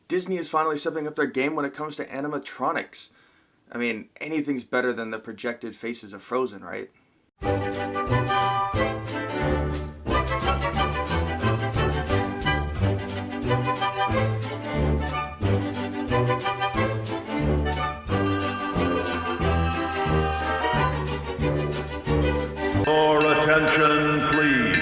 Disney is finally stepping up their game when it comes to animatronics. I mean, anything's better than the projected faces of Frozen, right? Your attention, please.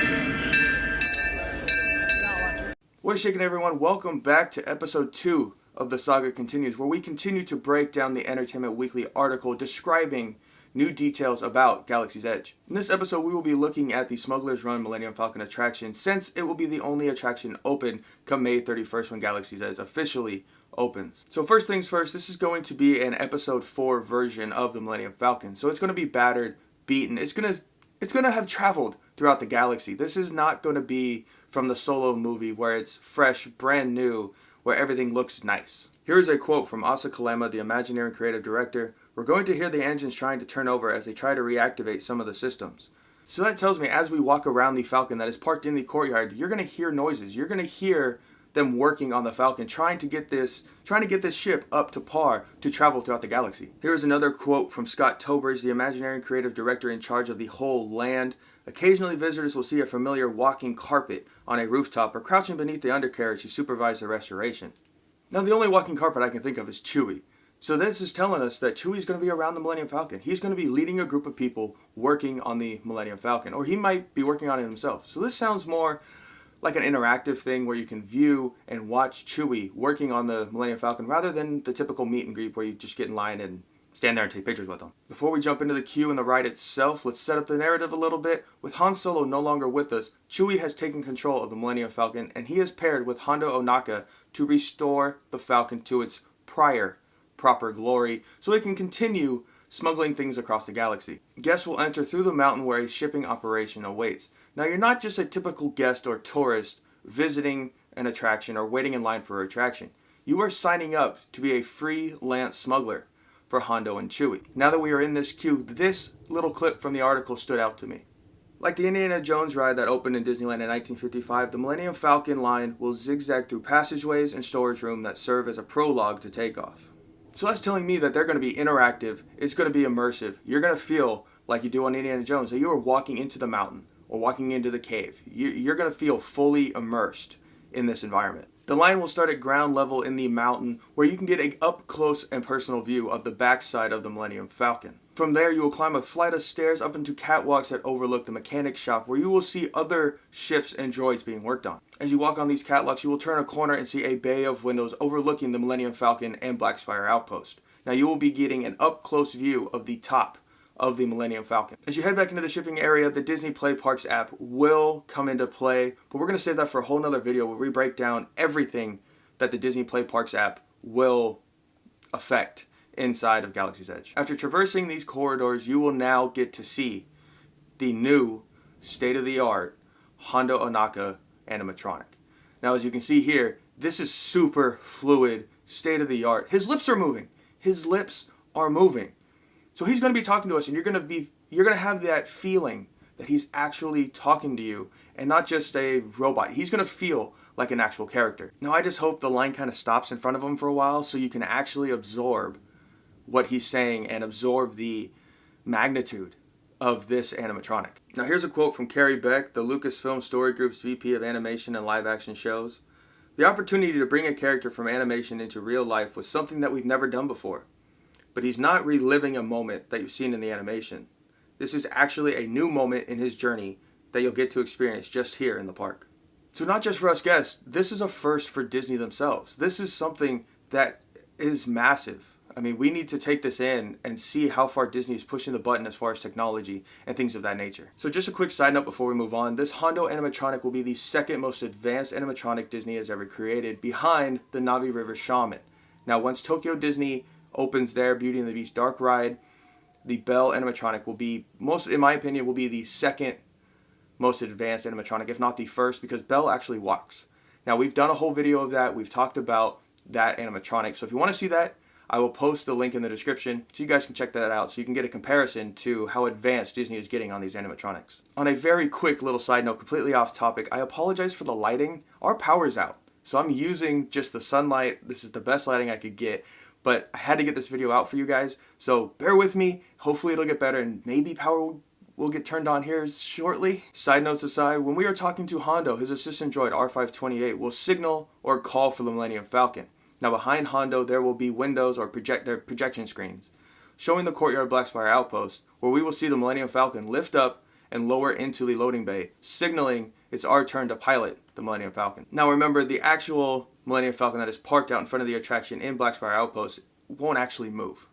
What is shaking, everyone? Welcome back to episode 2 of the Saga Continues, where we continue to break down the Entertainment Weekly article describing new details about Galaxy's Edge. In this episode, we will be looking at the Smugglers Run Millennium Falcon attraction, since it will be the only attraction open come May 31st when Galaxy's Edge officially opens. So first things first, this is going to be an episode 4 version of the Millennium Falcon. So it's going to be battered, beaten. It's going to have traveled throughout the galaxy. This is not going to be from the Solo movie where it's fresh, brand new, where everything looks nice. Here is a quote from Asa Kalema, the Imagineering creative director. "We're going to hear the engines trying to turn over as they try to reactivate some of the systems." So that tells me as we walk around the Falcon that is parked in the courtyard, you're going to hear noises. You're going to hear them working on the Falcon, trying to get this ship up to par to travel throughout the galaxy. Here is another quote from Scott Tobers, the Imagineering creative director in charge of the whole land. "Occasionally visitors will see a familiar walking carpet on a rooftop or crouching beneath the undercarriage to supervise the restoration." Now the only walking carpet I can think of is Chewie. So this is telling us that Chewie's going to be around the Millennium Falcon. He's going to be leading a group of people working on the Millennium Falcon, or he might be working on it himself. So this sounds more like an interactive thing where you can view and watch Chewie working on the Millennium Falcon rather than the typical meet and greet where you just get in line and stand there and take pictures with them. Before we jump into the queue and the ride itself, let's set up the narrative a little bit. With Han Solo no longer with us, Chewie has taken control of the Millennium Falcon, and he is paired with Hondo Ohnaka to restore the Falcon to its prior proper glory so it can continue smuggling things across the galaxy. Guests will enter through the mountain where a shipping operation awaits. Now you're not just a typical guest or tourist visiting an attraction or waiting in line for an attraction. You are signing up to be a freelance smuggler for Hondo and Chewie. Now that we are in this queue, this little clip from the article stood out to me. Like the Indiana Jones ride that opened in Disneyland in 1955, the Millennium Falcon line will zigzag through passageways and storage room that serve as a prologue to takeoff. So that's telling me that they're going to be interactive, it's going to be immersive. You're going to feel like you do on Indiana Jones, that you are walking into the mountain or walking into the cave. You're going to feel fully immersed in this environment. The line will start at ground level in the mountain, where you can get an up-close and personal view of the backside of the Millennium Falcon. From there, you will climb a flight of stairs up into catwalks that overlook the mechanics shop, where you will see other ships and droids being worked on. As you walk on these catwalks, you will turn a corner and see a bay of windows overlooking the Millennium Falcon and Black Spire Outpost. Now you will be getting an up-close view of the top of the Millennium Falcon. As you head back into the shipping area, the Disney Play Parks app will come into play, but we're going to save that for a whole nother video where we break down everything that the Disney Play Parks app will affect inside of Galaxy's Edge. After traversing these corridors, you will now get to see the new state-of-the-art Hondo Ohnaka animatronic. Now as you can see here, this is super fluid, state-of-the-art. His lips are moving. His lips are moving. So he's going to be talking to us, and you're going to have that feeling that he's actually talking to you and not just a robot. He's going to feel like an actual character. Now I just hope the line kind of stops in front of him for a while so you can actually absorb what he's saying and absorb the magnitude of this animatronic. Now here's a quote from Carrie Beck, the Lucasfilm Story Group's VP of Animation and Live Action Shows. "The opportunity to bring a character from animation into real life was something that we've never done before. But he's not reliving a moment that you've seen in the animation. This is actually a new moment in his journey that you'll get to experience just here in the park." So not just for us guests, this is a first for Disney themselves. This is something that is massive. I mean, we need to take this in and see how far Disney is pushing the button as far as technology and things of that nature. So just a quick side note before we move on. This Hondo animatronic will be the second most advanced animatronic Disney has ever created, behind the Na'vi River Shaman. Now once Tokyo Disney opens their Beauty and the Beast dark ride, the Belle Animatronic will be, in my opinion, will be the second most advanced animatronic, if not the first, because Belle actually walks. Now we've done a whole video of that. We've talked about that animatronic. So if you want to see that, I will post the link in the description so you guys can check that out so you can get a comparison to how advanced Disney is getting on these animatronics. On a very quick little side note, completely off topic, I apologize for the lighting. Our power's out. So I'm using just the sunlight. This is the best lighting I could get, but I had to get this video out for you guys. So bear with me. Hopefully it'll get better and maybe power will get turned on here shortly. Side notes aside, when we are talking to Hondo, his assistant droid R528 will signal or call for the Millennium Falcon. Now behind Hondo there will be windows or projection screens showing the courtyard of Black Spire Outpost, where we will see the Millennium Falcon lift up and lower into the loading bay, signaling it's our turn to pilot the Millennium Falcon. Now remember, the actual Millennium Falcon that is parked out in front of the attraction in Black Spire Outpost won't actually move.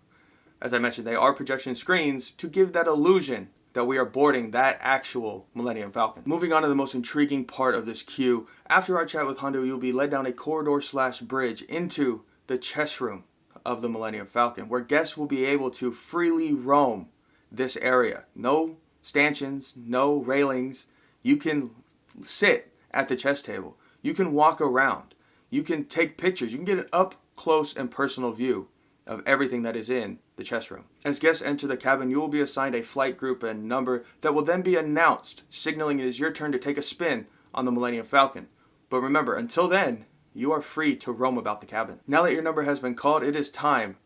As I mentioned, they are projection screens to give that illusion that we are boarding that actual Millennium Falcon. Moving on to the most intriguing part of this queue, after our chat with Hondo, you'll be led down a corridor/bridge into the chest room of the Millennium Falcon, where guests will be able to freely roam this area. No stanchions, no railings. You can sit at the chess table. You can walk around. You can take pictures. You can get an up close and personal view of everything that is in the chess room. As guests enter the cabin, you will be assigned a flight group and number that will then be announced, signaling it is your turn to take a spin on the Millennium Falcon. But remember, until then, you are free to roam about the cabin. Now that your number has been called, it is time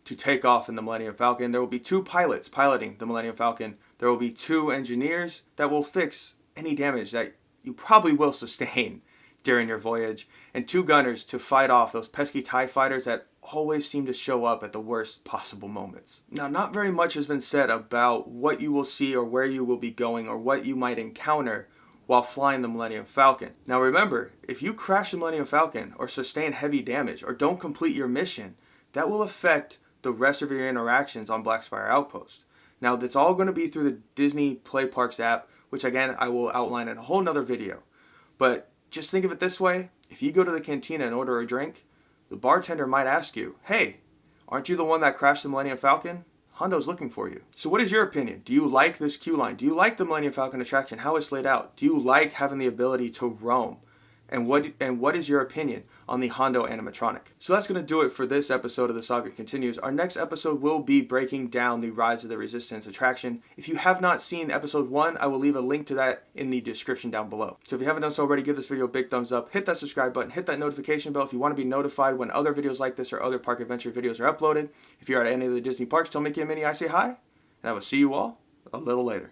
to take off in the Millennium Falcon. There will be 2 pilots piloting the Millennium Falcon. There will be 2 engineers that will fix any damage that you probably will sustain during your voyage, and 2 gunners to fight off those pesky TIE fighters that always seem to show up at the worst possible moments. Now, not very much has been said about what you will see or where you will be going or what you might encounter while flying the Millennium Falcon. Now remember, if you crash the Millennium Falcon or sustain heavy damage or don't complete your mission, that will affect the rest of your interactions on Black Spire Outpost. Now that's all going to be through the Disney Play Parks app, which again I will outline in a whole nother video. But just think of it this way, if you go to the cantina and order a drink, the bartender might ask you, hey, aren't you the one that crashed the Millennium Falcon? Hondo's looking for you. So what is your opinion? Do you like this queue line? Do you like the Millennium Falcon attraction, how it's laid out? Do you like having the ability to roam? And what is your opinion on the Hondo Animatronic? So that's going to do it for this episode of the Saga Continues. Our next episode will be breaking down the Rise of the Resistance attraction. If you have not seen episode 1, I will leave a link to that in the description down below. So if you haven't done so already, give this video a big thumbs up, hit that subscribe button, hit that notification bell if you want to be notified when other videos like this or other park adventure videos are uploaded. If you're at any of the Disney parks, tell Mickey and Minnie I say hi, and I will see you all a little later.